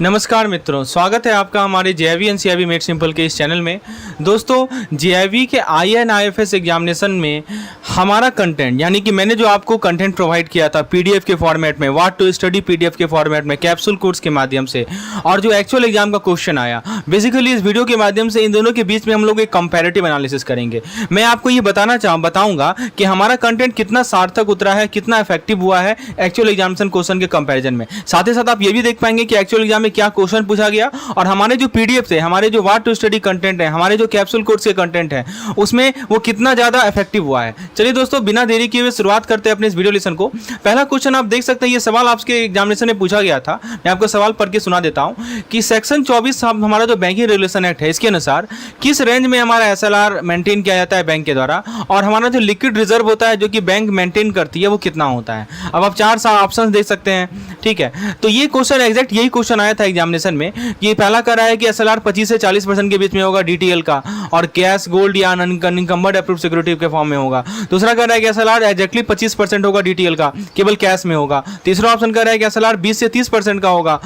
नमस्कार मित्रों, स्वागत है आपका हमारे जेआईवी एनसीईआरटी मेड सिंपल के इस चैनल में। दोस्तों, जेआईवी के आईएनआईएफएस एग्जामिनेशन में हमारा कंटेंट यानी कि मैंने जो आपको कंटेंट प्रोवाइड किया था पीडीएफ के फॉर्मेट में, व्हाट टू स्टडी पीडीएफ के फॉर्मेट में, कैप्सूल कोर्स के माध्यम से, और जो एक्चुअल एग्जाम का क्वेश्चन आया, बेसिकली इस वीडियो के माध्यम से इन दोनों के बीच में हम लोग एक कंपैरेटिव एनालिसिस करेंगे। मैं आपको ये बताऊंगा कि हमारा कंटेंट कितना सार्थक उतरा है, कितना इफेक्टिव हुआ है एक्चुअल एग्जामिनेशन क्वेश्चन के कंपैरिजन में। साथ ही साथ आप ये भी देख पाएंगे कि एक्चुअल एग्जाम में क्या क्वेश्चन पूछा गया और हमारे जो पीडीएफ थे, हमारे जो व्हाट टू स्टडी कंटेंट है, हमारे जो कैप्सूल कोर्स के कंटेंट है, उसमें वो कितना ज्यादा इफेक्टिव हुआ है। चलिए दोस्तों, बिना देरी किए हुए शुरुआत करते हैं अपने इस वीडियो लेसन को। पहला क्वेश्चन आप देख सकते हैं, ये सवाल आपके एग्जामिनेशन में पूछा गया था। मैं आपको सवाल पढ़ के सुना देता हूं कि सेक्शन 24 हमारा जो बैंकिंग रेगुलेशन एक्ट है, इसके अनुसार किस रेंज में हमारा एसएलआर मेंटेन किया जाता है बैंक के द्वारा, और हमारा जो लिक्विड रिजर्व होता है जो कि बैंक मेंटेन करती है वो कितना होता है। अब आप चार ऑप्शन देख सकते हैं, ठीक है। तो ये क्वेश्चन एग्जैक्ट यही क्वेश्चन आया था एग्जामिनेशन में। ये पहला कर रहा है कि एसएलआर 25 से 40% के बीच में होगा डीटीएल का, और कैश, गोल्ड या अनइंकम्बर्ड अप्रूव्ड सिक्योरिटी के फॉर्म में होगा। दूसरा कर रहा है कि एसएलआर एग्जैक्टली 25% होगा डीटीएल का, केवल कैश में होगा। तीसरा ऑप्शन कर रहा है कि एसएलआर 20 से 30% का होगा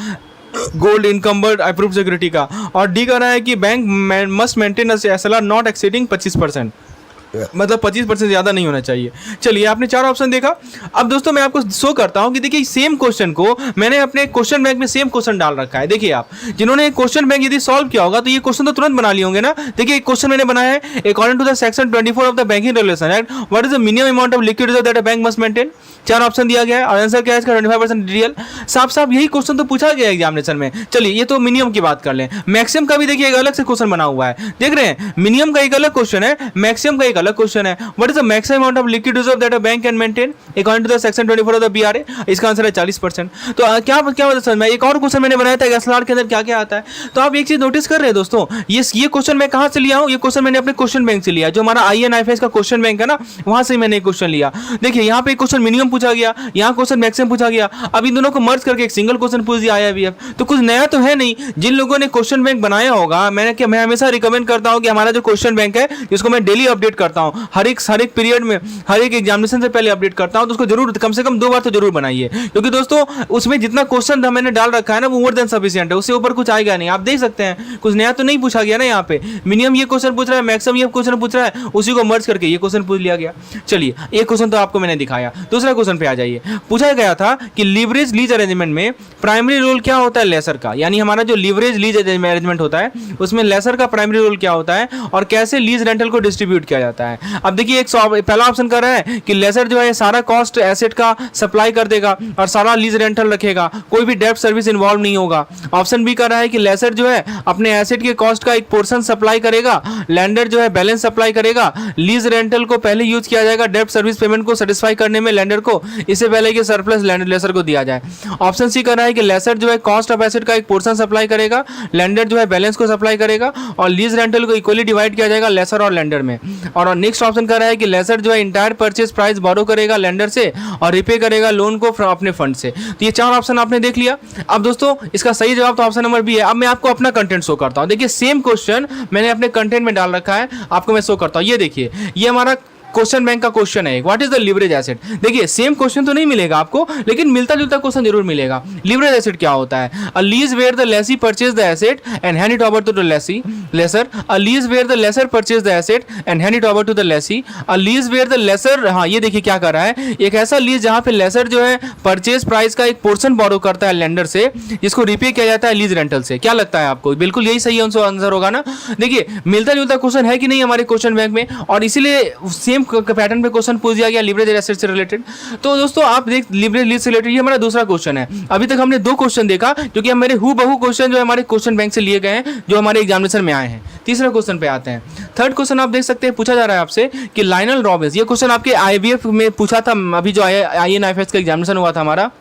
गोल्ड इनकम्बर्ड अप्रूव्ड सिक्योरिटी का, और डी कर रहा है कि bank must maintain SLR not exceeding 25%, मतलब 25% ज़्यादा नहीं होना चाहिए। चलिए, आपने चार ऑप्शन देखा। अब दोस्तों मैं आपको शो करता हूं कि देखिए सेम क्वेश्चन को मैंने अपने क्वेश्चन बैंक में सेम क्वेश्चन डाल रखा है। देखिए आप जिन्होंने क्वेश्चन बैंक यदि सॉल्व किया होगा तो ये क्वेश्चन तो तुरंत बना लिए होंगे ना। देखिए क्वेश्चन मैंने बनाया है, according to the section 24 of the banking regulation act, what is the minimum amount of liquid reserve that a bank must maintain. चार ऑप्शन दिया गया है और आंसर क्या है इसका 25% डीटीएल। साफ साफ यही क्वेश्चन तो पूछा गया एग्जामिनेशन में। चलिए, ये तो मिनिमम की बात कर लें। मैक्सिमम का भी देखिए एक अलग से क्वेश्चन बना हुआ है, देख रहे हैं। मिनिमम का एक अलग क्वेश्चन है, मैक्सिमम का एक अलग क्वेश्चन है। What is the maximum amount of liquid reserve that a bank can maintain according to the section 24 of the BRA? इसका आंसर है 40%। तो क्या मतलब समझ में, एक और क्वेश्चन मैंने बनाया था एसएलआर के अंदर क्या क्या आता है। तो आप एक चीज नोटिस कर रहे हैं दोस्तों, ये क्वेश्चन मैं कहां से लिया हूं, ये क्वेश्चन मैंने अपने क्वेश्चन बैंक से लिया, जो हमारा आईएनआईएफएस का क्वेश्चन बैंक है ना, वहां से मैंने क्वेश्चन लिया। देखिए यहाँ पे क्वेश्चन मिनिमम पूछा गया, यहाँ क्वेश्चन मैक्सिमम पूछा गया। अब इन दोनों को मर्ज करके एक सिंगल क्वेश्चन पूछ दिया आईआईबीएफ। तो कुछ नया तो है नहीं। जिन लोगों ने क्वेश्चन बैंक बनाया होगा, मैं हमेशा रिकमेंड करता हूं कि हमारा जो क्वेश्चन बैंक है, जिसको मैं डेली अपडेट करता हूं, हर एक पीरियड में, हर एक एग्जामिनेशन से पहले अपडेट करता हूं, तो उसको जरूर कम से कम 2 बार तो जरूर बनाइए, क्योंकि दोस्तों उसमें जितना क्वेश्चन मैंने डाल रखा है ना वो मोर देन सफिशिएंट है, उससे ऊपर कुछ आएगा नहीं। आप देख सकते हैं कुछ नया तो नहीं पूछा गया ना। यहाँ पे मिनिमम ये क्वेश्चन पूछ रहा है, मैक्सिमम ये क्वेश्चन पूछ रहा है, उसी को मर्ज करके ये क्वेश्चन पूछ लिया गया। चलिए, एक क्वेश्चन तो आपको मैंने दिखाया। दूसरा क्वेश्चन पे आ जाइए। पूछा गया था कि लीवरेज लीज अरेंजमेंट में प्राइमरी रोल क्या होता है लेसर का, यानी हमारा जो लीवरेज लीज अरेंजमेंट होता है उसमें लेसर का प्राइमरी रोल क्या होता है और कैसे लीज रेंटल को डिस्ट्रीब्यूट किया जाता है। अब देखिए, पहला ऑप्शन कर रहा है कि लेसर जो है सारा कॉस्ट एसेट का सप्लाई कर देगा और सारा लीज रेंटल रखेगा, कोई भी डेब्ट सर्विस इन्वॉल्व नहीं होगा। ऑप्शन बी कर रहा है कि लेसर जो है अपने एसेट के कॉस्ट का एक पोर्शन सप्लाई करेगा, लैंडर जो है बैलेंस सप्लाई करेगा, लीज रेंटल को पहले यूज किया जाएगा डेब्ट सर्विस पेमेंट को सेटिस्फाई करने में लैंडर को, इससे पहले कि सरप्लस लेसर को दिया जाए। ऑप्शन सी कर रहा है कि लेसर जो है कॉस्ट ऑफ एसेट का एक पोर्शन सप्लाई करेगा, लैंडर जो है बैलेंस को सप्लाई करेगा, और लीज रेंटल को इक्वली डिवाइड किया जाएगा लेसर और लैंडर में। और नेक्स्ट ऑप्शन कर रहा है कि लेसर जो है इंटायर परचेज प्राइस बोरो करेगा लैंडर से और रिपे करेगा लोन को अपने फंड से। तो ये चार ऑप्शन आपने देख लिया। अब दोस्तों इसका सही जवाब तो ऑप्शन नंबर बी है। अब मैं आपको अपना कंटेंट शो करता हूं। देखिए सेम क्वेश्चन मैंने अपने कंटेंट में डाल रखा है, आपको मैं शो करता हूं। ये देखिए, ये हमारा क्वेश्चन बैंक का क्वेश्चन है, what is the leverage asset. देखिए सेम क्वेश्चन तो नहीं मिलेगा आपको, लेकिन मिलता जुलता क्वेश्चन जरूर मिलेगा। लीवरेज एसेट क्या होता है? A lease where the lessee purchase the asset and hand it over to the lessor. A lease where the lessor purchase the asset and hand it over to the lessee. A lease where the lessor, हाँ ये देखिए क्या कर रहा है, एक ऐसा lease जहां पे लेसर जो है परचेज प्राइस का एक पोर्शन बोरो करता है लैंडर से, जिसको रिपे किया जाता है लीज रेंटल से। क्या लगता है आपको? बिल्कुल यही सही आंसर होगा ना। देखिए मिलता जुलता क्वेश्चन है कि नहीं हमारे क्वेश्चन बैंक में, और इसीलिए सेम पैटर्न पे क्वेश्चन पूछ दिया गया लीवरेज एसेट से रिलेटेड। तो दोस्तों आप देख, लीवरेज लीज से रिलेटेड ये हमारा दूसरा क्वेश्चन है। अभी तक हमने 2 क्वेश्चन देखा, क्योंकि मेरे हूबहू क्वेश्चन जो हमारे क्वेश्चन बैंक से लिए गए हैं, जो हमारे एग्जामिनेशन में आए हैं। तीसरे क्वेश्चन पे आते हैं। थर्ड क्वेश्चन आप देख सकते हैं, पूछा जा रहा है आपसे कि लायनल रॉबिन्स, ये क्वेश्चन आपके आईबीएफ में पूछा था, अभी जो आईएनआईएफएस का एग्जामिनेशन हुआ था हमारा,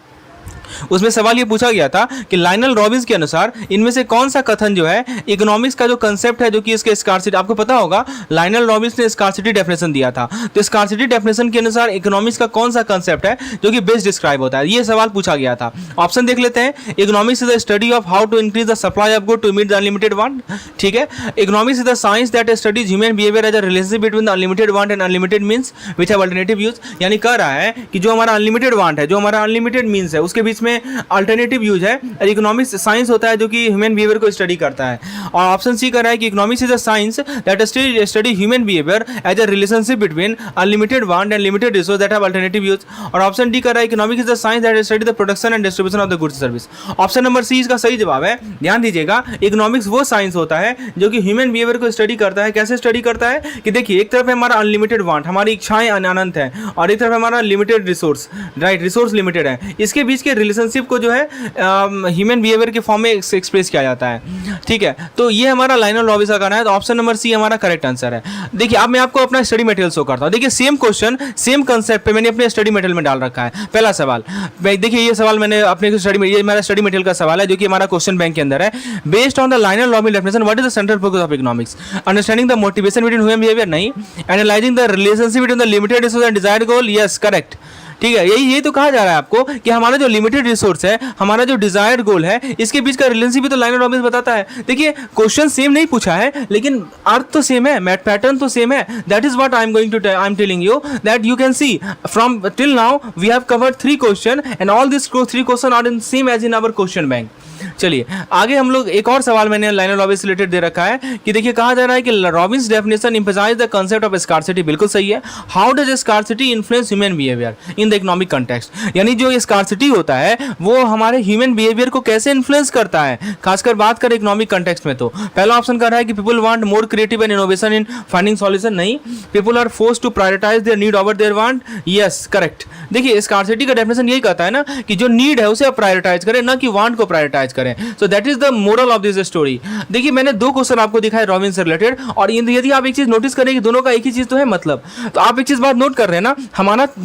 उसमें सवाल ये पूछा गया था कि लायनल रॉबिन्स के अनुसार इनमें से कौन सा कथन जो है इकोनॉमिक्स का जो कंसेप्ट है, जो कि इसके स्कार्सिटी, आपको पता होगा लायनल रॉबिन्स ने स्कार्सिटी डेफिनेशन दिया था। तो स्कार्सिटी डेफिनेशन के अनुसार इकोनॉमिक्स का कौन सा कंसेप्ट है जो कि बेस्ट डिस्क्राइब होता है, ये सवाल पूछा गया था। ऑप्शन देख लेते हैं। Economics is the study of how to increase the supply of good to meet the unlimited want. ठीक है। Economics is the science that studies human behaviour as a relationship between the unlimited want and unlimited means which have alternative use. यानी कह रहा है कि जो हमारा unlimited want है, जो हमारा अनलिमिटेड मींस है, उसके बीच बीच में अल्टरनेटिव यूज है। इकोनॉमिक्स साइंस होता है जो कि ह्यूमन बिहेवियर को स्टडी करता है। और ऑप्शन सी कर रहा है कि economics is a science that study human behaviour as a relationship between unlimited want and limited resource that have alternative use. और ऑप्शन डी कर रहा है economics is a science that study the production and distribution of the goods service. Option number C इसका सही जवाब है। ध्यान दीजिएगा, इकोनॉमिक्स वो साइंस होता है जो कि ह्यूमन बिहेवियर को स्टडी करता है। कैसे स्टडी करता है कि देखिए, एक तरफ हमारा अनलिमिटेड वांट, हमारी इच्छाएं अनंत है, और एक तरफ हमारा limited resource, right, resource limited है। इसके बीच के रिलेशनशिप को जो है ह्यूमन बिहेवियर के फॉर्म में एक्सप्रेस किया जाता है। ठीक है, तो ये हमारा लाइनर लॉविस का कहना है। तो ऑप्शन नंबर सी हमारा करेक्ट आंसर है। देखिए, अब मैं आपको अपना स्टडी मटेरियल शो करता हूं। देखिए, सेम क्वेश्चन सेम कंसेप्ट पे मैंने अपने स्टडी मटेरियल में डाल रखा है। पहला सवाल, देखिए ये सवाल मैंने अपने स्टडी में, ये मेरा स्टडी मटेरियल का सवाल है जो कि हमारा क्वेश्चन बैंक के अंदर है। Based on the Lionel Robbins definition, what is the central focus of economics? Understanding the motivation between human behaviour, नहीं। Analysing the relationship between the limited resource and desired goal, yes correct. ठीक है, यही तो कहा जा रहा है आपको कि हमारा जो लिमिटेड रिसोर्स है, हमारा जो डिजायर्ड गोल है, इसके बीच का रिलेशनशिप भी तो लाइनर लॉविस बताता है। देखिए, क्वेश्चन सेम नहीं पूछा है, लेकिन अर्थ तो सेम है, मैथ पैटर्न तो सेम है। That is what I am telling you that you can see from till now we have covered 3 question and all this 3 question are in same as in our question bank. चलिए आगे हम लोग एक और सवाल मैंने liner लॉविस से related दे रखा है कि देखिए, कहा जा रहा है कि Robbins definition emphasise the concept of scarcity. बिल्कुल सही है। How does scarcity influence human behaviour in the economic context? यानी जो स्कार्सिटी होता है वो हमारे ह्यूमन बिहेवियर को कैसे इन्फ्लुएंस करता है, खासकर बात करें इकोनॉमिक कंटेक्स्ट में। तो पहला ऑप्शन कर रहा है कि people want more creative and innovation in finding solution, नहीं। People are forced to prioritise their need over their want, yes correct. देखिए, स्कार्सिटी का डेफिनेशन यही कहता है ना कि जो नीड है उसे आप प्रायोरिटाइज करें, ना कि वांट को प्रायोरिटाइज करें। So that is the moral of this story. देखिए, मैंने 2 क्वेश्चन आपको दिखाए रॉबिन्स से रिलेटेड, और यदि आप एक चीज नोटिस करें कि दोनों का एक ही चीज तो है मतलब, तो आप एक चीज बात नोट कर रहे हैं ना,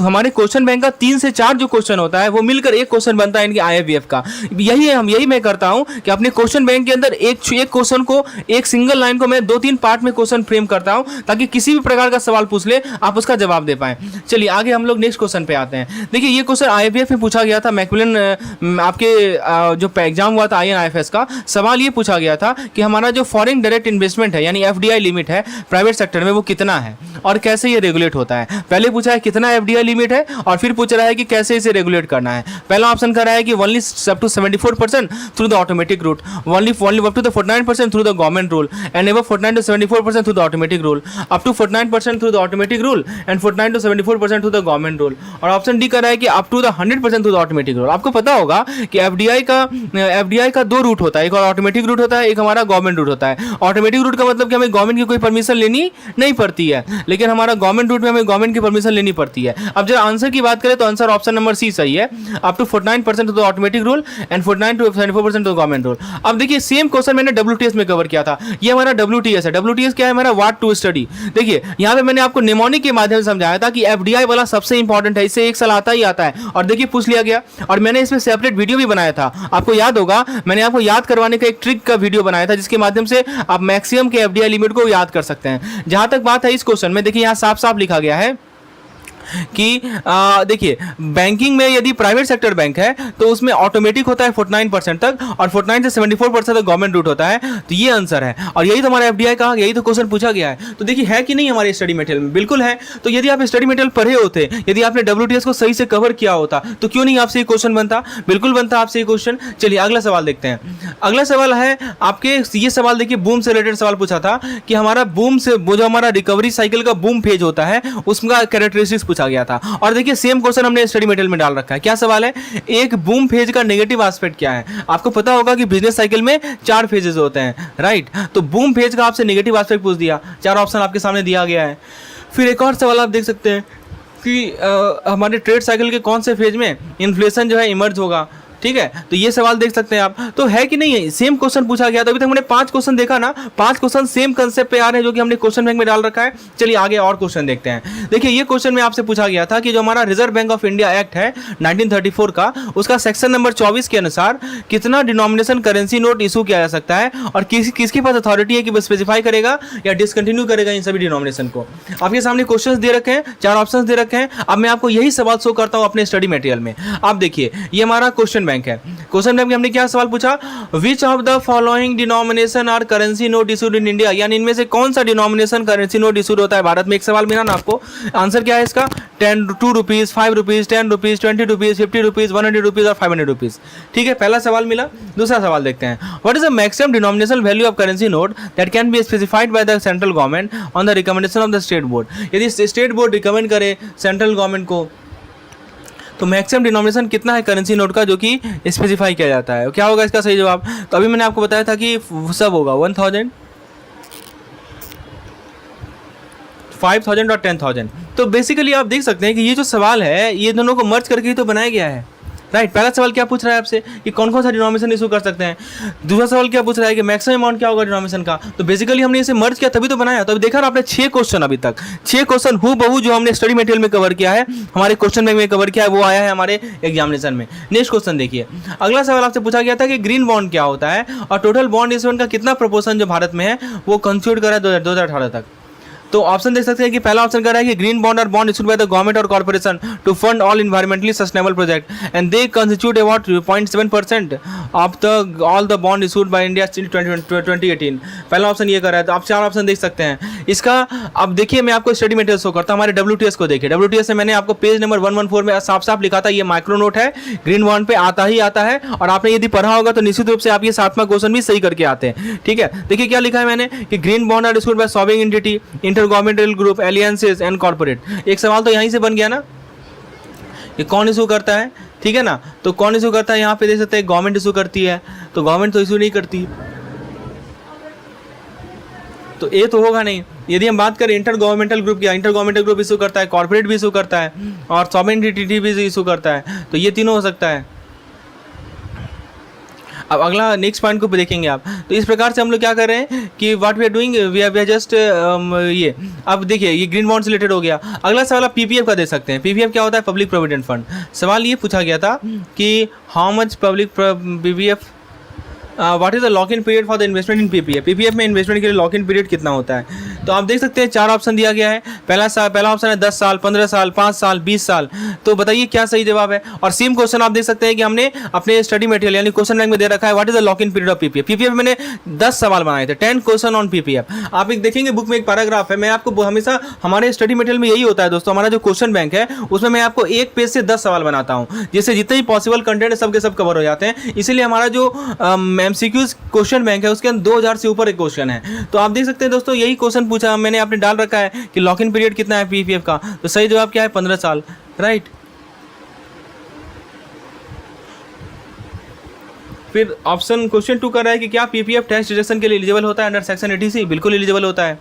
हमारे क्वेश्चन बैंक का 3 से 4 जो क्वेश्चन होता है वो मिलकर एक क्वेश्चन बनता है इनके IIBF का। यही मैं करता हूं कि अपने क्वेश्चन बैंक के अंदर एक क्वेश्चन को, एक सिंगल लाइन को मैं 2-3 पार्ट में क्वेश्चन फ्रेम करता हूं ताकि किसी भी प्रकार का सवाल पूछ ले आप उसका जवाब दे पाए। चलिए आगे हम लोग नेक्स्ट क्वेश्चन पे आते हैं। देखिए, ये क्वेश्चन IIBF में पूछा गया था, मैकमिलन आपके जो एग्जाम हुआ था INIFS का, सवाल ये पूछा गया था कि हमारा जो फॉरेन डायरेक्ट इन्वेस्टमेंट है यानी FDI लिमिट है प्राइवेट सेक्टर में, वो कितना है और कैसे ये रेगुलेट होता है। पहले पूछा है कितना FDI लिमिट है, और फिर पूछ रहा है कि कैसे इसे रेगुलेट करना है। पहला ऑप्शन कर रहा है कि only up to 74% through the automatic route, only up to the 49% through the government rule, and above 49 to 74% through the automatic rule, up to 49% through the automatic rule, and 49 to 74% through the government rule. और option D कर रहा है कि up to the 100% through the automatic rule. आपको पता होगा कि FDI का 2 रूट होता है, एक ऑटोमेटिक रूट होता है, एक हमारा गवर्नमेंट रूट होता है। ऑटोमेटिक रूट का मतलब कि हमें गवर्नमेंट की कोई परमिशन लेनी नहीं पड़ती है, लेकिन हमारा गवर्नमेंट रूट में हमें गवर्नमेंट की परमिशन लेनी पड़ती है। अब जब आंसर की बात करें तो आंसर ऑप्शन नंबर सी सही है, up to 49% to the automatic rule and 49 to 74% to the government rule. अब देखिए, सेम क्वेश्चन मैंने WTS में कवर किया था। ये हमारा WTS है। WTS क्या है? हमारा व्हाट टू स्टडी। देखिए, यहाँ पे मैंने आपको निमोनिक के माध्यम से समझाया था कि FDI वाला सबसे इंपॉर्टेंट है, इससे एक साल आता ही आता है, और देखिए पूछ लिया गया। और मैंने इसमें सेपरेट वीडियो भी बनाया था, आपको याद होगा, मैंने आपको याद करवाने का एक ट्रिक का वीडियो बनाया था जिसके माध्यम से आप मैक्सिमम के FDI लिमिट को याद कर सकते हैं। जहां तक बात है इस क्वेश्चन में, देखिए यहाँ साफ साफ लिखा गया है कि देखिए, बैंकिंग में यदि प्राइवेट सेक्टर बैंक है तो उसमें ऑटोमेटिक होता है 49% तक, और 49 से 74% तक गवर्नमेंट रूट होता है। तो ये आंसर है, और यही तो हमारा FDI का, यही तो क्वेश्चन पूछा गया है। तो देखिए, है कि नहीं हमारे स्टडी मटेरियल में? बिल्कुल है। तो यदि आप स्टडी मटेरियल पढ़े होते, यदि आपने WTS को सही से कवर किया होता, तो क्यों नहीं आपसे ये क्वेश्चन बनता? बिल्कुल बनता आपसे ये क्वेश्चन। चलिए अगला सवाल देखते हैं। अगला सवाल है आपके, ये सवाल देखिए बूम से रिलेटेड सवाल पूछा था कि हमारा बूम से, वो जो हमारा रिकवरी साइकिल का बूम फेज होता है उसका कैरेक्टरिस्टिक्स पूछा गया था। और देखिए, सेम क्वेश्चन हमने स्टडी मटेरियल में डाल रखा है। क्या सवाल है? एक बूम फेज का नेगेटिव एस्पेक्ट क्या है? आपको पता होगा कि बिजनेस साइकिल में 4 फेजेस होते हैं, राइट? तो बूम फेज का आपसे नेगेटिव एस्पेक्ट पूछ दिया, 4 ऑप्शन आपके सामने दिया गया है। फिर एक और सवाल आप देख सकते हैं कि हमारे ट्रेड साइकिल के कौन से फेज में इन्फ्लेशन जो है इमर्ज होगा, ठीक है? तो ये सवाल देख सकते हैं आप। तो है कि नहीं है, सेम क्वेश्चन पूछा गया था। अभी तक हमने 5 क्वेश्चन देखा ना, 5 क्वेश्चन सेम कंसेप्ट पे आ रहे हैं जो कि हमने क्वेश्चन बैंक में डाल रखा है। चलिए आगे और क्वेश्चन देखते हैं। देखिए, ये क्वेश्चन में आपसे पूछा गया था कि जो हमारा reserve Bank of India act है 1934 का, उसका सेक्शन नंबर 24 के अनुसार कितना डिनोमिनेशन करेंसी नोट इशू किया जा सकता है, और किसके पास अथॉरिटी है कि वो स्पेसिफाई करेगा या डिसकंटिन्यू करेगा इन सभी डिनोमिनेशन को। आपके सामने क्वेश्चन दे रखे हैं, 4 ऑप्शन दे रखे हैं। अब मैं आपको यही सवाल शो करता हूं अपने स्टडी मटेरियल में। आप देखिए, ये हमारा क्वेश्चन बैंक बैंक है। क्वेश्चन बैंक में हमने क्या सवाल पूछा, which of the following denomination are currency note issued in India, यानी इनमें से कौन सा डिनोमिनेशन करेंसी नोट इशूड होता है भारत में। एक सवाल मिला ना आपको, आंसर क्या है इसका, 2 rupees, 5 rupees, 10 rupees, 20 rupees, 50 rupees, 100 rupees और 500 रुपीज। ठीक है, पहला सवाल मिला। दूसरा सवाल देखते हैं, what is the maximum denominational value of currency note that can be specified by the central government on the recommendation of the state board. यदि स्टेट बोर्ड रिकमेंड करे सेंट्रल गवर्नमेंट को तो मैक्सिमम डिनोमिनेशन कितना है currency note का जो कि specify किया जाता है, क्या होगा इसका सही जवाब। तो अभी मैंने आपको बताया था कि सब होगा 1000, 5000 और 10000। तो बेसिकली आप देख सकते हैं कि ये जो सवाल है ये दोनों को मर्ज करके ही तो बनाया गया है, राइट। पहला सवाल क्या पूछ रहा है आपसे कि कौन कौन सा डिनोमिनेशन इशू कर सकते हैं, दूसरा सवाल क्या पूछ रहा है कि मैक्सिमम अमाउंट क्या होगा डिनोमिनेशन का। तो बेसिकली हमने इसे मर्ज किया तभी तो बनाया। तो अभी देखा ना आपने 6 क्वेश्चन, अभी तक 6 क्वेश्चन हूबहू जो हमने स्टडी मटेरियल में कवर किया है, हमारे क्वेश्चन बैंक में कवर किया है, वो आया है हमारे एग्जामिनेशन में। नेक्स्ट क्वेश्चन देखिए, अगला सवाल आपसे पूछा गया था कि ग्रीन बॉन्ड क्या होता है और टोटल बॉन्ड इशूमेंट का कितना प्रोपोर्शन जो भारत में है वो कंस्टिट्यूट करा है 2018 तक। तो ऑप्शन देख सकते हैं कि पहला ऑप्शन कर रहा है कि ग्रीन बॉन्ड और bond issued by the government और corporation to fund all environmentally sustainable project and they constitute about 0.7% of the all the bond issued by India till 2018। पहला ऑप्शन ये कर रहा है। तो आप 4 ऑप्शन देख सकते हैं इसका। अब देखिए मैं आपको स्टडी मटेरियल शो करता हूँ, हमारे WTS को देखिए। WTS से मैंने आपको पेज नंबर 114 में साफ साफ लिखा था ये माइक्रो नोट है, ग्रीन बॉन्ड पे आता ही आता है, और आपने यदि पढ़ा होगा तो निश्चित रूप से आप ये 7वां क्वेश्चन भी सही करके आते हैं। ठीक है, देखिए क्या लिखा है मैंने कि green bond are issued by sovereign entity, intergovernmental group, alliances and corporate. एक सवाल तो यहीं से बन गया ना कि कौन इशू करता है, ठीक है ना। तो कौन इशू करता है, यहाँ पे देख सकते हैं गवर्नमेंट इशू करती है, तो गवर्नमेंट तो इशू नहीं करती, तो ए तो होगा नहीं। यदि हम बात करें इंटर गवर्नमेंटल ग्रुप की, इंटर गवर्नमेंटल ग्रुप इशू करता है, कॉर्पोरेट भी इशू करता है और सॉवरेन एंटिटी भी इशू करता है, तो ये तीनों हो सकता है। अब अगला नेक्स्ट पॉइंट को देखेंगे आप। तो इस प्रकार से हम लोग क्या कर रहे हैं कि what we are doing, we are just ये। अब देखिए ये ग्रीन बॉन्ड से रिलेटेड हो गया। अगला सवाल आप पीपीएफ का दे सकते हैं। पीपीएफ क्या होता है, पब्लिक प्रोविडेंट फंड। सवाल ये पूछा गया था कि how much public PPF, what is the lock in period for the investment in PPF. PPF में इन्वेस्टमेंट के लिए लॉक इन पीरियड कितना होता है। तो आप देख सकते हैं 4 ऑप्शन दिया गया है। पहला ऑप्शन है 10 साल, 15 साल, 5 साल, 20 साल। तो बताइए क्या सही जवाब है। और सेम क्वेश्चन आप देख सकते हैं कि हमने अपने स्टडी मटेरियल यानी क्वेश्चन बैंक में दे रखा है, what is the lock in period of PPF. PPF मैंने 10 सवाल बनाए थे, 10 क्वेश्चन ऑन पीपीएफ। आप एक देखेंगे बुक में एक पैराग्राफ है, मैं आपको हमेशा हमारे स्टडी मटेरियल में यही होता है दोस्तों, हमारा जो क्वेश्चन बैंक है उसमें मैं आपको एक पेज से 10 सवाल बनाता हूँ, जिससे जितने ही पॉसिबल कंटेंट है सब के सब कवर हो जाते हैं। इसीलिए हमारा जो एमसीक्यूज क्वेश्चन बैंक है उसके अंदर 2000 से ऊपर एक क्वेश्चन है। तो आप देख सकते हैं दोस्तों यही क्वेश्चन पूछा मैंने, आपने डाल रखा है कि लॉक इन पीरियड कितना है पीपीएफ का। तो सही जवाब क्या है, 15 साल, राइट। फिर ऑप्शन क्वेश्चन 2 कर रहा है कि क्या पीपीएफ टैक्स डिडक्शन के लिए एलिजिबल होता है अंडर सेक्शन 80C। बिल्कुल एलिजिबल होता है।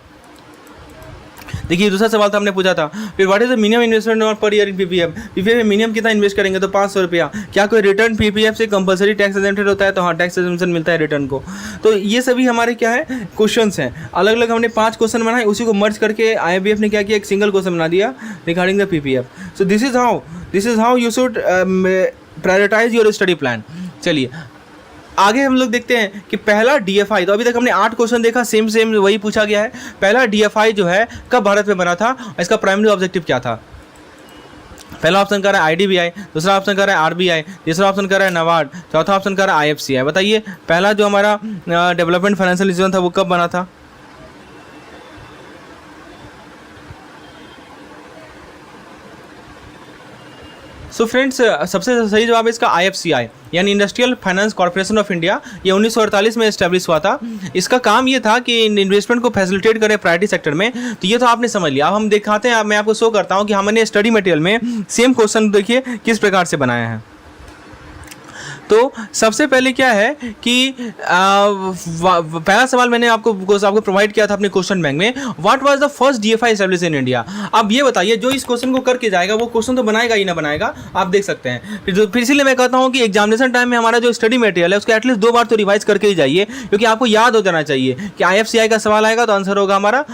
देखिए दूसरा सवाल तो हमने पूछा था, फिर what is the minimum investment per year in PPF. PPF में मिनिमम कितना इन्वेस्ट करेंगे, तो 500 रुपया। क्या कोई रिटर्न पीपीएफ से कंपलसरी टैक्स एग्जेम्प्टेड होता है, तो हाँ टैक्स एग्जेम्पशन मिलता है रिटर्न को। तो ये सभी हमारे क्या है क्वेश्चंस हैं, अलग अलग हमने 5 क्वेश्चन बनाए, उसी को मर्ज करके आईआईबीएफ ने क्या किया, एक सिंगल क्वेश्चन बना दिया regarding the PPF. So this is how you should prioritise your study plan. चलिए आगे हम लोग देखते हैं कि पहला डीएफआई, तो अभी तक हमने 8 क्वेश्चन देखा, सेम वही पूछा गया है। पहला डीएफआई जो है कब भारत में बना था, इसका प्राइमरी ऑब्जेक्टिव क्या था। पहला ऑप्शन कर रहा है आईडीबीआई, दूसरा ऑप्शन कर रहा है आरबीआई, तीसरा ऑप्शन कर रहा है नाबार्ड, चौथा ऑप्शन कर रहा है आईएफसीआई। बताइए पहला जो हमारा डेवलपमेंट फाइनेंशियल इंस्टीट्यूशन था वो कब बना था। सो फ्रेंड्स सबसे सही जवाब है इसका आईएफसीआई यानी industrial finance corporation of India. ये 1948 में एस्टेब्लिश हुआ था। इसका काम ये था कि इन्वेस्टमेंट को फैसिलिटेट करें प्राइवेट सेक्टर में। तो ये तो आपने समझ लिया। अब हम दिखाते हैं, मैं आपको शो करता हूँ कि हमने स्टडी मटेरियल में सेम क्वेश्चन देखिए किस प्रकार से बनाया है। तो सबसे पहले क्या है कि पहला सवाल मैंने आपको प्रोवाइड किया था अपने क्वेश्चन बैंक में, what was the first DFI established in India. अब ये बताइए जो इस क्वेश्चन को करके जाएगा वो क्वेश्चन तो बनाएगा ही ना बनाएगा, आप देख सकते हैं। फिर इसीलिए मैं कहता हूँ कि एग्जामिनेशन टाइम में हमारा जो स्टडी मटेरियल है उसको एटलीस्ट 2 बार तो रिवाइज करके ही जाइए, क्योंकि आपको याद हो जाना चाहिए कि आईएफसीआई का सवाल आएगा तो आंसर होगा हमारा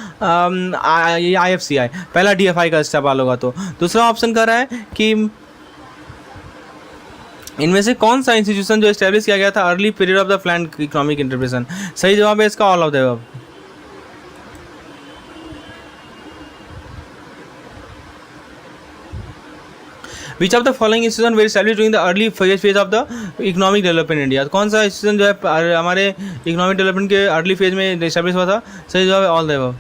आईएफसीआई, पहला डीएफआई का सवाल होगा। तो दूसरा ऑप्शन कह रहा है कि इनमें से कौन सा इंस्टीट्यूशन जो एस्टैब्लिश किया गया था early period of the plan economic interpretation. सही जवाब है इसका all of the above. Which of the following institution very establish during the early phase of the economic development India, कौन सा इंस्टीट्यूशन जो है हमारे इकोनॉमिक डेवलपमेंट के अर्ली फेज में इस्टेब्लिश हुआ था? सही जवाब है all the above.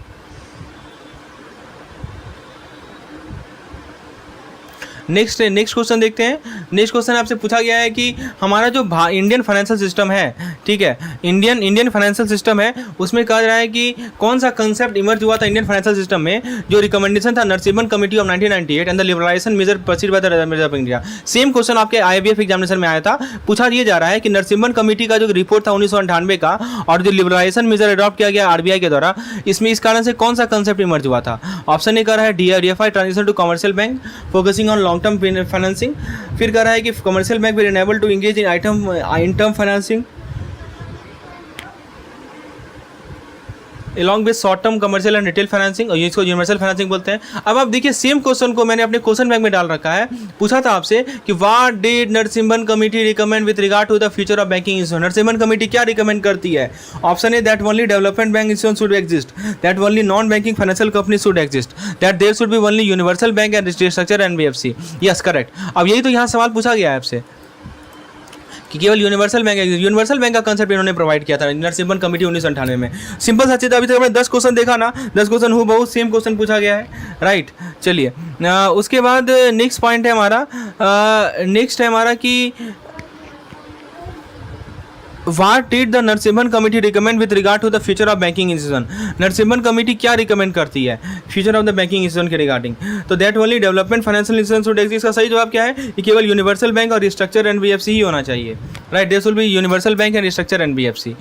Next question देखते हैं। नेक्स्ट क्वेश्चन आपसे पूछा गया है कि हमारा जो इंडियन फाइनेंशियल सिस्टम है, ठीक है, इंडियन फाइनेंशियल सिस्टम है, उसमें कहा जा रहा है कि कौन सा कंसेप्ट इमर्ज हुआ था इंडियन फाइनेंशियल सिस्टम में, जो रिकमेंडेशन था Narasimhan committee of 1998 and the liberalisation major pursued by the Reserve Bank of India. Same question आपके IIBF एग्जामिनेशन में आया था। पूछा ये जा रहा है कि नरसिम्हन कमेटी का जो रिपोर्ट था 1998 का और जो लिबरलाइजेशन मेजर अडॉप्ट किया गया RBI के द्वारा, इसमें इस कारण से कौन सा कंसेप्ट इमर्ज हुआ था? ऑप्शन ए कह रहा है DFI transition to commercial bank focusing on long term financing, फिर कह रहा है कि commercial bank will enable to engage in term financing along with short term commercial and retail financing, और इसको यूनिवर्सल फाइनेंसिंग बोलते हैं। अब आप देखिए सेम क्वेश्चन को मैंने अपने क्वेश्चन बैंक में डाल रखा है। पूछा था आपसे कि what did Narasimhan committee recommend with regard to the future of banking institution. Narasimhan committee क्या रिकमेंड करती है? Option A that only development bank institution should exist, that only non banking financial company should exist, that there should be only universal bank and structure NBFC। Yes correct. अब यही तो यहाँ सवाल पूछा गया है आपसे कि केवल यूनिवर्सल बैंक का कंसेप्ट इन्होंने प्रोवाइड किया था नरसिम्हन कमेटी 1998 में। सिंपल सा चीज़। अभी तक हमने 10 क्वेश्चन देखा ना, 10 क्वेश्चन हूँ बहुत सेम क्वेश्चन पूछा गया है, राइट। चलिए उसके बाद नेक्स्ट पॉइंट है हमारा कि What did the Narasimhan committee recommend with regard to the future of banking institution. Narasimhan committee क्या रिकमेंड करती है future of the banking institution के रिगार्डिंग? तो that only development financial institution should exist. का सही जवाब क्या है? कि केवल यूनिवर्सल बैंक और रिस्ट्रक्चर NBFC ही होना चाहिए, right. This will be universal bank and restructure NBFC।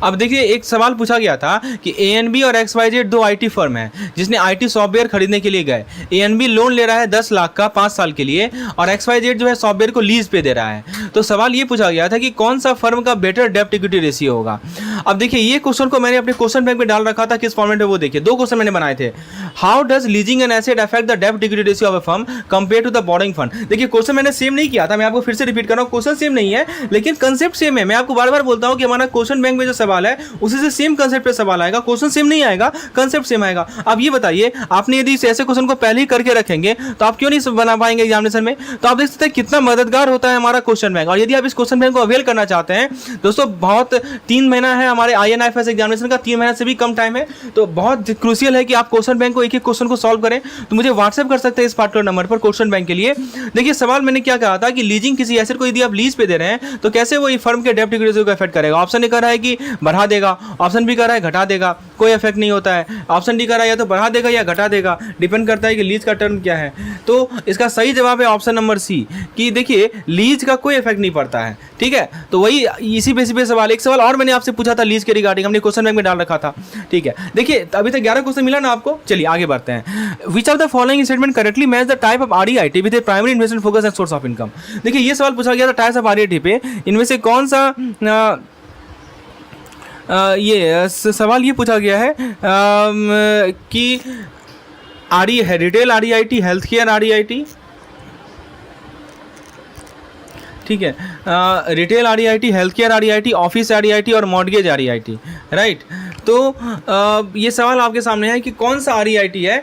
अब देखिए एक सवाल पूछा गया था कि ANB और XYZ दो IT फर्म है जिसने IT सॉफ्टवेयर खरीदने के लिए गए। ANB लोन ले रहा है 10 लाख का 5 साल के लिए और XYZ जो है सॉफ्टवेयर को लीज पे दे रहा है। तो सवाल ये पूछा गया था कि कौन सा फर्म का बेटर डेप्ट इक्विटी रेशियो होगा। अब देखिए ये क्वेश्चन को मैंने अपने क्वेश्चन बैंक में डाल रखा था, किस फॉर्मेट में वो देखिए। 2 क्वेश्चन मैंने बनाए थे। How does leasing an asset affect the डेप्ट equity ratio of a firm compare to the borrowing fund. देखिए क्वेश्चन मैंने सेम नहीं किया था, मैं आपको फिर से रिपीट कर रहा हूं, क्वेश्चन सेम नहीं है लेकिन कंसेप्ट सेम है। मैं आपको बार बार बोलता हूं कि हमारा क्वेश्चन बैंक में जो सवाल है उसी से सेम कंसेप्ट पे सवाल आएगा, क्वेश्चन सेम नहीं आएगा, कंसेप्ट सेम आएगा। अब ये बताइए आपने यदि ऐसे क्वेश्चन को पहले ही करके रखेंगे तो आप क्यों नहीं बना पाएंगे एग्जामिनेशन में? तो आप देख सकते हैं कितना मददगार होता है हमारा क्वेश्चन बैंक। और यदि आप इस क्वेश्चन बैंक को अवेल करना चाहते हैं दोस्तों, बहुत 3 महीना है हमारे INFS एग्जामिनेशन का, 3 महीने से भी कम टाइम है, तो बहुत क्रूशियल है कि आप क्वेश्चन बैंक को एक क्वेश्चन को सॉल्व करें। तो मुझे व्हाट्सएप कर सकते हैं इस पार्टिकुलर नंबर पर क्वेश्चन बैंक के लिए। देखिए सवाल मैंने क्या कहा था कि लीजिंग किसी एसेट को यदि आप लीज पे दे रहे हैं तो कैसे वो फर्म के डेप्ट इक्विटी रेशियो को इफेक्ट करेगा। ऑप्शन ए कह रहा है कि बढ़ा देगा, ऑप्शन बी कह रहा है घटा देगा, कोई इफेक्ट नहीं होता है। ऑप्शन डी कह रहा है या तो बढ़ा देगा या घटा देगा, डिपेंड करता है कि लीज का टर्म क्या है। तो इसका सही जवाब है ऑप्शन नंबर सी कि देखिए लीज का कोई इफेक्ट नहीं पड़ता है, ठीक है। तो वही इसी बेसिस पे सवाल। एक सवाल और मैंने आपसे पूछा था लीज के रिगार्डिंग, हमने क्वेश्चन बैंक में डाल रखा था, ठीक है। देखिए अभी तक 11 क्वेश्चन मिला ना आपको। चलिए आगे बढ़ते हैं। विच of the following statement correctly match the type of REIT with primary investment focus and source of income. देखिए ये सवाल पूछा गया था टाइप्स ऑफ REIT पे, इनमें से कौन सा ये सवाल ये पूछा गया है कि retail REIT, health care REIT, ठीक है, retail REIT, health care REIT, office REIT और मॉर्गेज REIT, राइट। तो ये सवाल आपके सामने है कि कौन सा REIT है,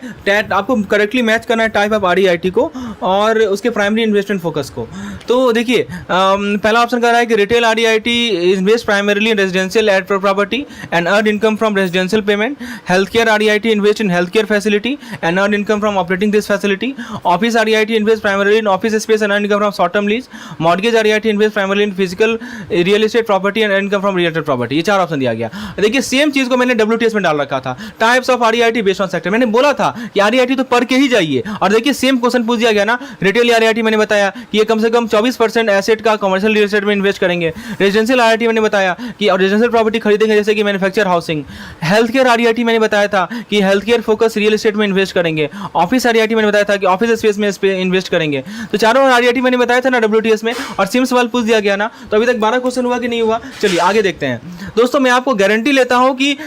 आपको करेक्टली मैच करना है टाइप ऑफ REIT को और उसके प्राइमरी इन्वेस्टमेंट फोकस को। तो देखिए पहला ऑप्शन कह रहा है कि retail REIT invest primarily in residential and property and earn income from residential payment. Health care REIT invest in health care facility and earn income from operating this facility. Office REIT invest primarily in office space and earn income from short term lease. Mortgage REIT invest primarily in physical real estate property and earn income from real estate property. ये 4 option दिया गया। देखिए same चीज को मैंने WTS में डाल रखा था, types of REIT based on sector. मैंने बोला था कि REIT तो पढ़ के ही जाइए। और देखिए सेम क्वेश्चन पूछ दिया गया ना। रिटेल REIT मैंने बताया कि ये कम से कम 24% एसेट का कमर्शियल रियल एस्टेट में इन्वेस्ट करेंगे। रेजिडेंशियल REIT मैंने बताया कि रेजिडेंशियल प्रॉपर्टी खरीदेंगे जैसे कि manufacture housing. Health care REIT मैंने बताया था कि health care focus real estate में इन्वेस्ट करेंगे। ऑफिस REIT मैंने बताया था कि ऑफिस स्पेस में इन्वेस्ट करेंगे। तो चारों REIT मैंने बताया था ना WTS में, और सेम सवाल पूछ दिया गया ना। तो अभी तक 12 क्वेश्चन हुआ कि नहीं हुआ? चलिए आगे देखते हैं। दोस्तों मैं आपको गारंटी लेता हूं कि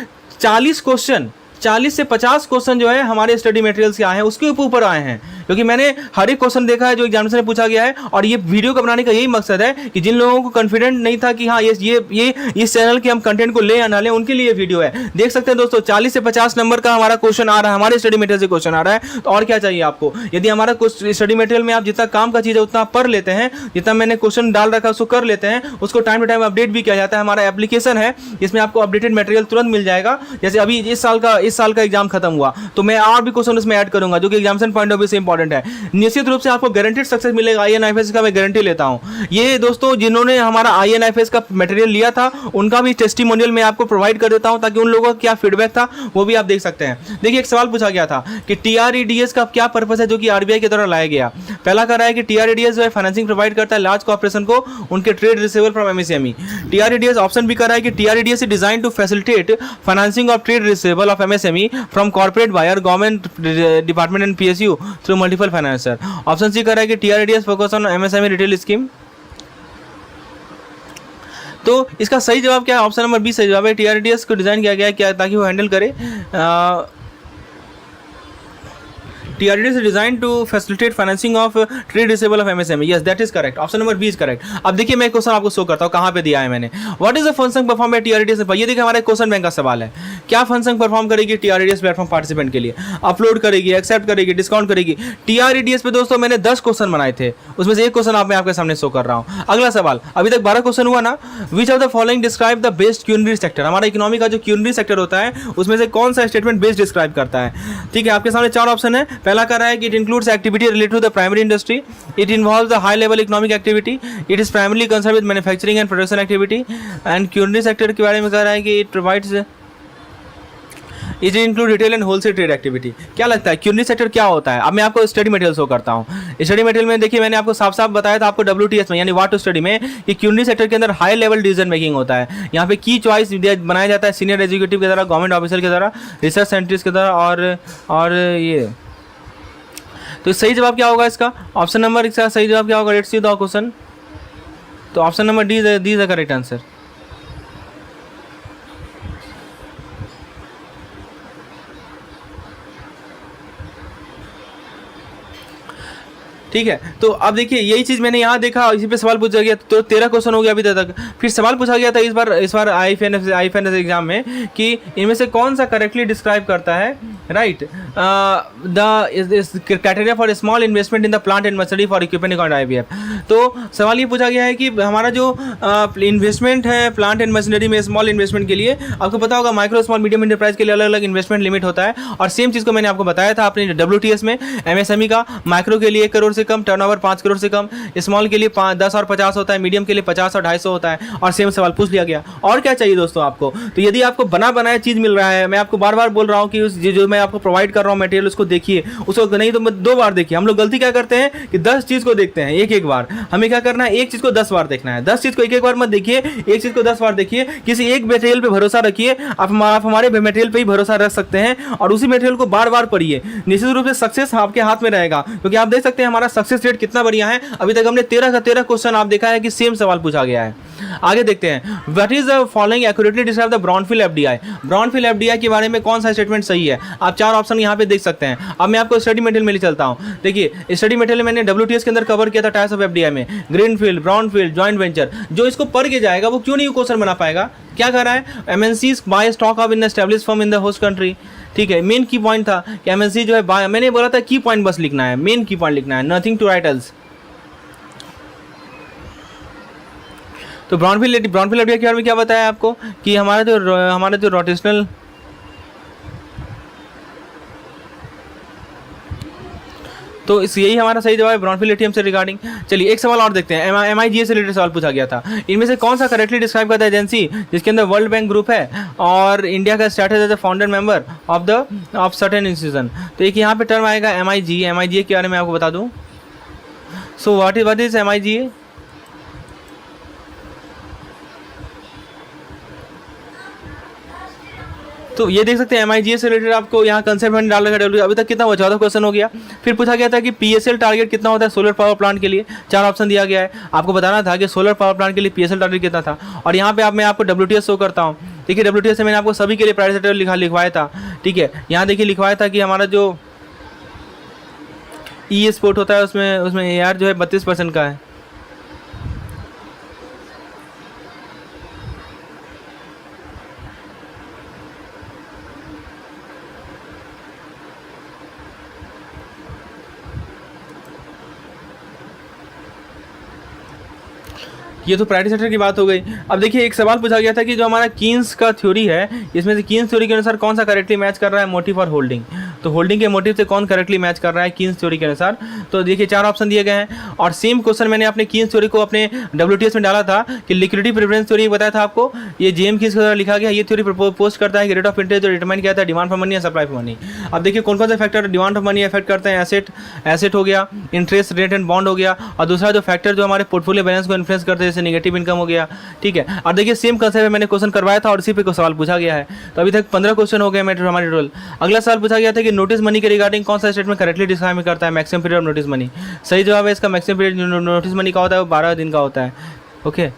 40 से 50 क्वेश्चन जो है हमारे स्टडी मटेरियल्स के आए हैं उसके ऊपर आए हैं। क्योंकि मैंने हर एक क्वेश्चन देखा है जो एग्जामिनेशन में पूछा गया है, और ये वीडियो को बनाने का यही मकसद है कि जिन लोगों को कॉन्फिडेंट नहीं था कि हाँ ये इस चैनल के हम कंटेंट को ले या ना ले, उनके लिए वीडियो है। देख सकते हैं दोस्तों 40 से 50 नंबर का हमारा क्वेश्चन आ रहा है, हमारे स्टडी मटेरियल से क्वेश्चन आ रहा है, तो और क्या चाहिए आपको। यदि हमारा स्टडी मटेरियल में आप जितना काम का चीज़ है उतना पढ़ लेते हैं, जितना मैंने क्वेश्चन डाल रखा है उसको कर लेते हैं, उसको टाइम टू टाइम अपडेट भी किया जाता है। हमारा एप्लीकेशन है जिसमें आपको अपडेटेड मटेरियल तुरंत मिल जाएगा। जैसे अभी इस साल का एग्जाम खत्म हुआ तो मैं और भी क्वेश्चन उसमें ऐड करूंगा जो कि एग्जामिनेशन पॉइंट ऑफ व्यू से इंपॉर्टेंट है। निश्चित रूप से आपको गारंटेड सक्सेस मिलेगा। INFS का मैं गारंटी लेता हूं। ये दोस्तों जिन्होंने हमारा INFS का मटेरियल लिया था उनका भी टेस्टिमोनियल मैं आपको प्रोवाइड कर देता हूं, ताकि उन लोगों का क्या फीडबैक था वो भी आप देख सकते हैं। देखिए एक सवाल पूछा गया था कि TREDS का क्या पर्पस है जो कि RBI के द्वारा लाया गया। पहला कह रहा है कि TREDS जो है फाइनेंसिंग प्रोवाइड करता है लार्ज कॉर्पोरेशन को उनके trade receivable from MSME। TREDS option भी कर रहा है कि TREDS is design to facilitate financing of trade receivable of MSME from corporate buyer government department and PSU through multiple financer. Option C कर रहा है कि TREDS focus on MSME retail scheme. तो इसका सही जवाब क्या है? ऑप्शन नंबर बी सही जवाब है। TREDS को डिजाइन किया गया है क्या, ताकि वो हैंडल करे TREDS is designed to facilitate financing of trade receivable of MSME. Yes, that is correct. Option number B is correct. अब देखिए मैं क्वेश्चन आपको शो करता हूँ कहाँ पे दिया है मैंने। What is the function performed by TREDS? ये देखिए हमारा क्वेश्चन बैंक का सवाल है। क्या फंक्शन परफॉर्म करेगी TREDS प्लेटफॉर्म पार्टिसिपेंट के लिए? अपलोड करेगी, एक्सेप्ट करेगी, डिस्काउंट करेगी। TREDS पे दोस्तों मैंने 10 क्वेश्चन बनाए थे, उसमें से एक क्वेश्चन मैं आपके सामने शो कर रहा हूँ। अगला सवाल, अभी तक 12 क्वेश्चन हुआ ना। Which of the following describe the best quinary sector? हमारा इकोनॉमी का जो क्यूनरी सेक्टर होता है उसमें से कौन सा स्टेटमेंट बेस्ट डिस्क्राइब करता है? ठीक है, आपके सामने 4 ऑप्शन है। पहला कर रहा है कि includes activity related to the primary industry, it involves the high level economic activity, it is primarily concerned with manufacturing and production activity, and culinary sector के बारे में कह रहा है कि it provides it include retail and wholesale trade activity. क्या लगता है क्यूनरी सेक्टर क्या होता है? अब मैं आपको स्टडी मटेरियल शो करता हूँ। स्टडी मटेरियल में देखिए मैंने आपको साफ साफ बताया था आपको WTS में यानी व्हाट टू स्टडी में कि क्यूनरी सेक्टर के अंदर हाई लेवल डिसीजन मेकिंग होता है। यहाँ पे की चॉइस बनाया जाता है सीनियर एग्जीक्यूटिव के द्वारा, गवर्नमेंट ऑफिसर के द्वारा, रिसर्च साइंटिस्ट के द्वारा, और ये तो सही जवाब क्या होगा इसका? ऑप्शन नंबर इसका सही जवाब क्या होगा? Let's see the question. तो option number D is the correct answer. ठीक है, तो अब देखिए यही चीज़ मैंने यहाँ देखा, इसी पे सवाल पूछा गया, तो 13 क्वेश्चन हो गया अभी तक। फिर सवाल पूछा गया था इस बार IFNS एग्जाम में कि इनमें से कौन सा करेक्टली डिस्क्राइब करता है right the criteria for small investment in the plant and machinery for equipment account IBF। तो सवाल ये पूछा गया है कि हमारा जो इन्वेस्टमेंट है प्लांट एंड मशीनरी में स्मॉल इन्वेस्टमेंट के लिए, आपको पता होगा माइक्रो स्मॉल मीडियम इंटरप्राइज के लिए अलग अलग इन्वेस्टमेंट लिमिट होता है, और सेम चीज़ को मैंने आपको बताया था अपने WTS में। MSME का माइक्रो के लिए 1 करोड़ से कम, टर्नओवर 5 करोड़ से कम, स्मॉल के लिए 10 और 50 होता है, मीडियम के लिए 50 और 250 होता है, और सेम सवाल पूछ लिया गया। और क्या चाहिए दोस्तों आपको? तो यदि आपको बना बनाया चीज़ मिल रहा है, मैं आपको बार बार बोल रहा हूँ कि उस जो मैं आपको प्रोवाइड कर रहा हूँ मटेरियल उसको देखिए, उसको नहीं तो 2 बार देखिए। हम लोग गलती क्या करते हैं कि 10 चीज़ को देखते हैं एक बार। हमें क्या करना है, एक चीज़ को 10 बार देखना है। 10 चीज़ को एक बार मत देखिए, एक चीज़ को 10 बार देखिए। किसी एक मटेरियल पे भरोसा रखिए, आप हमारे मटेरियल पे ही भरोसा रख सकते हैं, और उसी मटेरियल को बार बार पढ़िए। निश्चित रूप से सक्सेस आपके हाथ में रहेगा, क्योंकि आप देख सकते हैं हमारा सक्सेस रेट कितना बढ़िया है। अभी तक हमने 13 का 13 क्वेश्चन आप देखा है कि सेम सवाल पूछा गया है। आगे देखते हैं, what is the following accurately describe the brownfield FDI? Brownfield FDI के बारे में कौन सा स्टेटमेंट सही है? आप 4 ऑप्शन यहाँ पे देख सकते हैं। अब मैं आपको स्टडी मटेरियल में ले चलता हूँ। देखिए स्टडी मटेरियल मैंने WTS के अंदर कवर किया था टाइप्स ऑफ FDI में, ग्रीनफील्ड, ब्राउनफील्ड, जॉइंट वेंचर। जो इसको पढ़ के जाएगा वो क्यों नहीं क्वेश्चन बना पाएगा? क्या कर रहा है, MNCs buy stock of in established firm in the host country. ठीक है, मेन की पॉइंट था कि MNC जो है बाय, मैंने बोला था की पॉइंट बस लिखना है, मेन की पॉइंट लिखना है, नथिंग टू राइट एल्स। तो ब्राउनफील्ड FDI के बारे में क्या बताया आपको कि हमारा जो रोटेशनल, तो इस यही हमारा सही जवाब है ब्राउनफील्ड ATM से रिगार्डिंग। चलिए एक सवाल और देखते हैं। MIGA से रिलेटेड सवाल पूछा गया था। इनमें से कौन सा करेक्टली डिस्क्राइब करता है एजेंसी जिसके अंदर वर्ल्ड बैंक ग्रुप है और इंडिया का status as a founder member of certain institution? तो एक यहाँ पे टर्म आएगा MIGA के बारे में आपको बता दूँ। So what is MIGA? तो ये देख सकते हैं MIGA से रिलेटेड आपको यहाँ कंसेप्ट मैंने डाल रखा है। अभी तक कितना हुआ? 14 क्वेश्चन हो गया। फिर पूछा गया था कि PSL टारगेट कितना होता है सोलर पावर प्लांट के लिए? 4 ऑप्शन दिया गया है। आपको बताना था कि सोलर पावर प्लांट के लिए PSL टारगेट कितना था। और यहाँ पे मैं आपको WTS शो करता हूँ। देखिए WTS से मैंने आपको सभी के लिए प्राइवेट सेक्टर लिखवाया था। ठीक है, यहाँ देखिए लिखवाया था कि हमारा जो ई स्पोर्ट होता है, उसमें उसमें AR जो है 32% का है। ये तो प्रायोरिटी सेक्टर की बात हो गई। अब देखिए एक सवाल पूछा गया था कि जो हमारा कीन्स का थ्योरी है, इसमें से कीन्स थ्योरी के अनुसार कौन सा करेक्टली मैच कर रहा है मोटिव और होल्डिंग। तो होल्डिंग के मोटिव से कौन करेक्टली मैच कर रहा है कीन्स थ्योरी के अनुसार। तो देखिए 4 ऑप्शन दिए गए हैं और सेम क्वेश्चन मैंने अपने कीन्स थ्योरी को अपने WTS में डाला था कि लिक्विडिटी प्रेफरेंस थ्योरी बताया था आपको। ये जेम कीन्स के द्वारा लिखा गया। ये थ्योरी पोस्ट करता है कि रेट ऑफ इंटरेस्ट जो डिटरमाइन किया था डिमांड फॉर मनी या सप्लाई फॉर मनी। अब देखिए कौन कौन से factor demand of money affect करते हैं। एसेट हो गया, इंटरेस्ट रेट एंड बॉन्ड हो गया, और दूसरा जो फैक्टर जो हमारे पोर्टफोलियो बैलेंस को इन्फ्लुएंस करते हैं जैसे नेगेटिव इनकम हो गया। ठीक है, और देखिए सेम कंसेप्ट में मैंने क्वेश्चन करवाया था और इसी पे को सवाल पूछा गया है। तो अभी तक 15 क्वेश्चन हो गए हमारे टोटल। अगला सवाल पूछा गया था कि नोटिस मनी के रिगार्डिंग कौन सा स्टेटमेंट करेक्टली डिस्क्राइब करता है maximum period of notice money. सही जवाब है इसका मैक्सिमम पीरियड नोटिस मनी का होता है वो 12 दिन का होता है। ओके,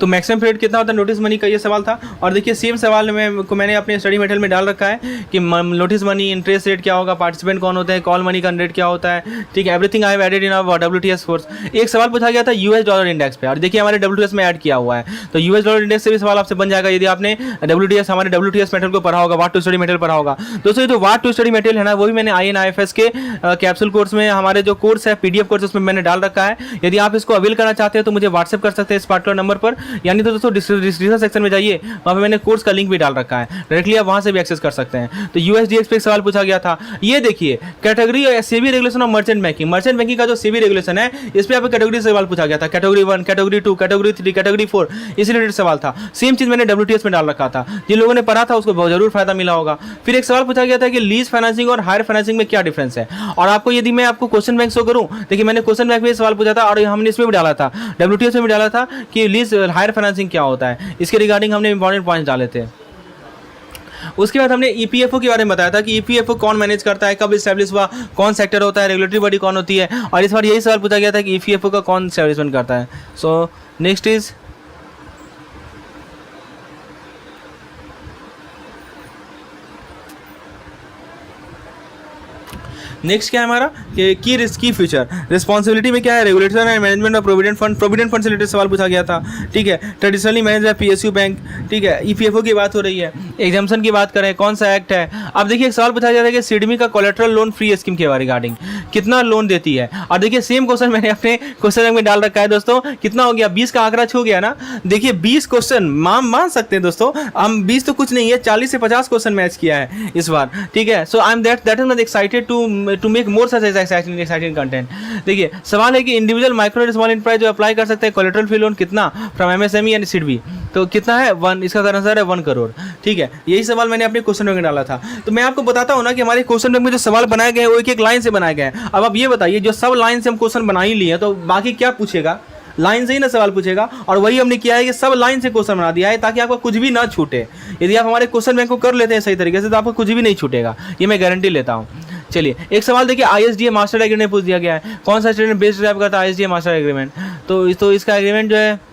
तो मैक्सिमम पीरियड कितना होता है नोटिस मनी का, ये सवाल था। और देखिए सेम सवाल मैंने अपने स्टडी मटेरियल में डाल रखा है कि नोटिस मनी इंटरेस्ट रेट क्या होगा, पार्टिसिपेंट कौन होते हैं, कॉल मनी का रेट क्या होता है। ठीक है, everything I have added in our WTS course. एक सवाल पूछा गया था US डॉलर इंडेक्स पे, और देखिए हमारे WTS में ऐड किया हुआ है। तो US डॉलर इंडेक्स से भी सवाल आपसे बन जाएगा यदि आपने हमारे WTS मटेरियल को पढ़ा होगा, वाट टू स्टडी मटेरियल पढ़ा होगा। दोस्तों ये जो वाट टू स्टडी मटेरियल है ना, वो भी मैंने INIFS के कैप्सूल कोर्स में, हमारे जो कोर्स है PDF कोर्स, उसमें मैंने डाल रखा है। यदि आप इसको अवेल करना चाहते हैं तो मुझे व्हाट्सएप कर सकते हैं इस पार्टिकुलर नंबर पर, यानी तो दोस्तों डिस्क्रिप्शन सेक्शन में जाइए, वहाँ पे मैंने कोर्स का लिंक भी डाल रखा है, डायरेक्टली आप वहाँ से भी एक्सेस कर सकते हैं। तो USDX पे एक सवाल पूछा गया था। ये देखिए category SEBI regulation of merchant banking का जो सेबी रेगुलेशन है, इस पे आप कैटेगरी से सवाल पूछा गया था। कैटेगरी 1, कैटेगरी 2, कैटेगरी 3, कैटेगरी 4, इसी रिलेटेड सवाल था। सेम चीज मैंने WTS में डाल रखा था। जिन लोगों ने पढ़ा था उसको बहुत जरूर फायदा मिला होगा। फिर एक सवाल पूछा गया था कि लीज फाइनेंसिंग और हायर फाइनेंसिंग में क्या डिफरेंस है। और आपको यदि मैं आपको क्वेश्चन बैंक शो करूं, देखिए मैंने क्वेश्चन बैंक में सवाल पूछा था और हमने इसमें भी डाला था, WTS में भी डाला था कि लीज हायर फाइनेंसिंग क्या होता है। इसके रिगार्डिंग हमने इंपॉर्टेंट पॉइंट डाले थे। उसके बाद हमने EPFO के बारे में बताया था कि EPFO कौन मैनेज करता है, कब इस्टेब्लिश हुआ, कौन सेक्टर होता है, रेगुलेटरी बॉडी कौन होती है। और इस बार यही सवाल पूछा गया था कि EPFO का कौन एस्टेब्लिशमेंट करता है। सो नेक्स्ट इज नेक्स्ट क्या है हमारा की रिस्क की फ्यूचर रिस्पॉन्सिबिलिटी में क्या है, regulation and management of provident fund से रिलेटेड सवाल पूछा गया था। ठीक है, traditionally manage by PSU bank. ठीक है, EPFO की बात हो रही है। एग्जाम्पशन की बात करें, कौन सा एक्ट है। अब देखिए एक सवाल पूछा गया था कि सिडमी का कोलेट्रल लोन फ्री स्कीम के रिगार्डिंग कितना लोन देती है। और देखिए सेम क्वेश्चन मैंने अपने क्वेश्चन में डाल रखा है दोस्तों। कितना हो गया, 20 का आंकड़ा छू गया ना। देखिए 20 क्वेश्चन मान सकते हैं दोस्तों हम, 20 तो कुछ नहीं है, 40 से 50 क्वेश्चन मैच किया है इस बार। ठीक है, so I am that is much excited to make more such exciting content. देखिए सवाल है कि individual micro and small enterprise जो अप्लाई कर सकते हैं कोलेट्रल फ्री लोन कितना फ्रॉम MSME एंड सिडबी, तो कितना है 1, इसका आंसर है 1 करोड़। ठीक है, यही सवाल मैंने अपने क्वेश्चन में डाला था। तो मैं आपको बताता हूँ ना कि हमारे क्वेश्चन में जो सवाल बनाए गए हैं वो एक लाइन से बनाए गए हैं। अब आप ये बताइए जो सब लाइन से हम क्वेश्चन बना ही लिए तो बाकी क्या पूछेगा, लाइन से ही ना सवाल पूछेगा। और वही हमने किया है कि सब लाइन से क्वेश्चन बना दिया है ताकि आपको कुछ भी ना छूटे। यदि आप हमारे क्वेश्चन बैंक को कर लेते हैं सही तरीके से तो आपको कुछ भी नहीं छूटेगा, ये मैं गारंटी लेता हूँ। चलिए एक सवाल देखिए, ISDA मास्टर एग्रीमेंट पूछ दिया गया है। कौन सा स्टेटमेंट बेस्ड ड्राइव करता है ISDA मास्टर एग्रीमेंट। तो इसका एग्रीमेंट जो है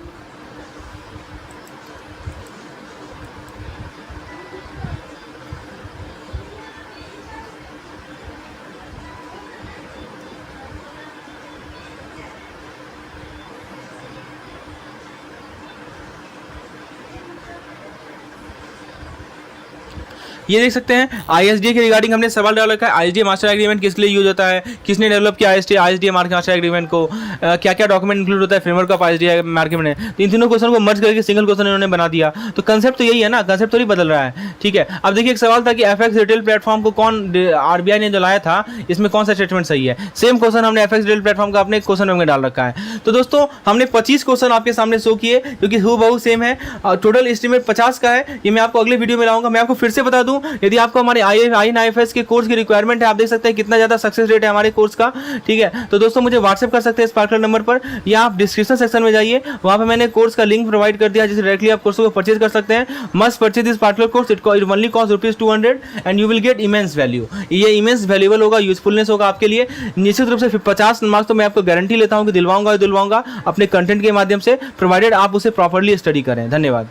ये देख सकते हैं ISDA के रिगार्डिंग हमने सवाल डाल रखा है। ISDA मास्टर एग्रीमेंट किस लिए यूज होता है, किसने डेवलप किया ISDA मास्टर एग्रीमेंट को, क्या क्या डॉक्यूमेंट इंक्लूड होता है फ्रेमवर्क ऑफ ISDA मार्केट में। तो इन तीनों क्वेश्चन को मर्ज करके सिंगल क्वेश्चन इन्होंने बना दिया। तो कंसेप्ट तो यही है ना, कंसेप्ट थोड़ी बदल रहा है। ठीक है, अब देखिए एक सवाल था कि FX रिटेल प्लेटफॉर्म को कौन RBI ने जो लाया था, इसमें कौन सा स्टेटमेंट सही है। सेम क्वेश्चन हमने FX रिटेल प्लेटफॉर्म का अपने क्वेश्चन में डाल रखा है। तो दोस्तों हमने 25 क्वेश्चन आपके सामने शो किए जो कि हूबहू सेम है। टोटल एस्टिमेट 50 का है, ये मैं आपको अगले वीडियो में लाऊंगा। मैं आपको फिर से बता दूं दूं, यदि आपको हमारे INIFS के कोर्स की रिक्वायरमेंट है, आप देख सकते हैं कितना ज़्यादा सक्सेस रेट है हमारे कोर्स का, ठीक है। तो दोस्तों मुझे व्हाट्सएप कर सकते हैं इस पर्टिकुलर नंबर पर, या आप डिस्क्रिप्शन सेक्शन में जाइए, वहाँ पर मैंने कोर्स का लिंक प्रोवाइड कर दिया, जिससे डायरेक्टली आप कोर्स को परचेज कर सकते हैं। Must purchase this particular course, it only cost ₹200 and you will get immense value. ये इमेंस वैल्यूएबल होगा, यूजफुलनेस होगा आपके लिए। निश्चित रूप से 50 मार्क्स तो मैं आपको गारंटी लेता हूँ कि दिलवाऊंगा अपने कंटेंट के माध्यम से, प्रोवाइडेड आप उसे प्रॉपर्ली स्टडी करें। धन्यवाद।